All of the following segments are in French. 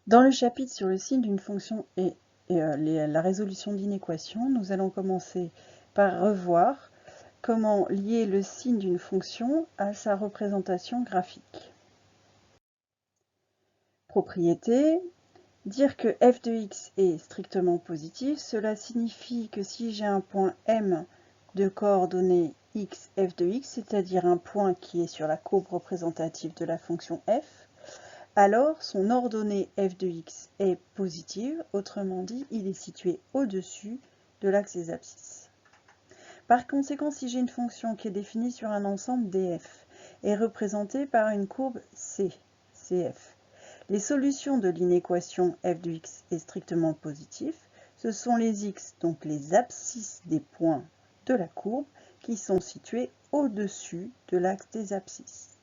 Dans le chapitre sur le signe d'une fonction et la résolution d'une équation, nous allons commencer par revoir comment lier le signe d'une fonction à sa représentation graphique. Propriété. Dire que f de x est strictement positif, cela signifie que si j'ai un point M de coordonnées x, f de x, c'est-à-dire un point qui est sur la courbe représentative de la fonction f, alors son ordonnée f de x est positive, autrement dit, il est situé au-dessus de l'axe des abscisses. Par conséquent, si j'ai une fonction qui est définie sur un ensemble df et représentée par une courbe c, cf, les solutions de l'inéquation f de x est strictement positif. Ce sont les x, donc les abscisses des points de la courbe, qui sont situés au-dessus de l'axe des abscisses.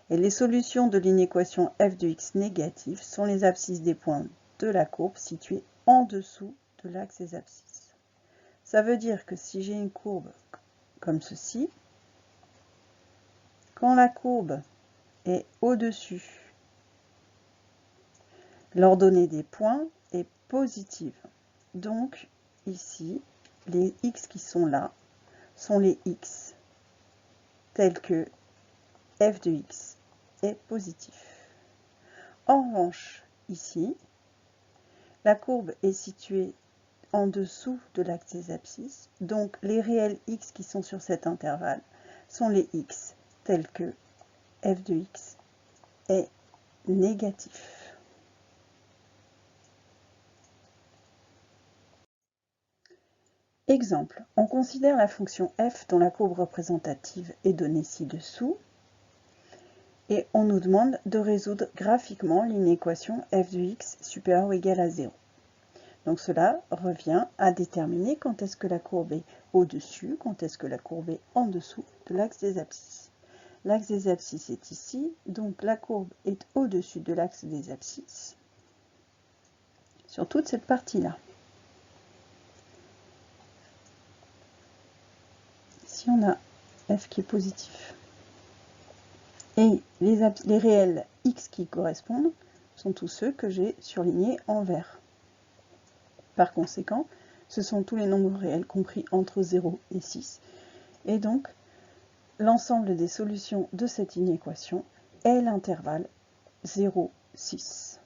Et les solutions de l'inéquation f de x négative sont les abscisses des points de la courbe situés en dessous de l'axe des abscisses. Ça veut dire que si j'ai une courbe comme ceci, quand la courbe est au-dessus, l'ordonnée des points est positive. Donc, ici, les x qui sont là sont les x tels que f de x est positif. En revanche, ici, la courbe est située en dessous de l'axe des abscisses, donc les réels x qui sont sur cet intervalle sont les x tels que f de x est négatif. Exemple, on considère la fonction f dont la courbe représentative est donnée ci-dessous et on nous demande de résoudre graphiquement l'inéquation f de x supérieur ou égal à 0. Donc cela revient à déterminer quand est-ce que la courbe est au-dessus, quand est-ce que la courbe est en dessous de l'axe des abscisses. L'axe des abscisses est ici, donc la courbe est au-dessus de l'axe des abscisses sur toute cette partie-là. Si on a f qui est positif et les réels x qui correspondent sont tous ceux que j'ai surlignés en vert. Par conséquent, ce sont tous les nombres réels compris entre 0 et 6. Et donc, l'ensemble des solutions de cette inéquation est l'intervalle 0, 6.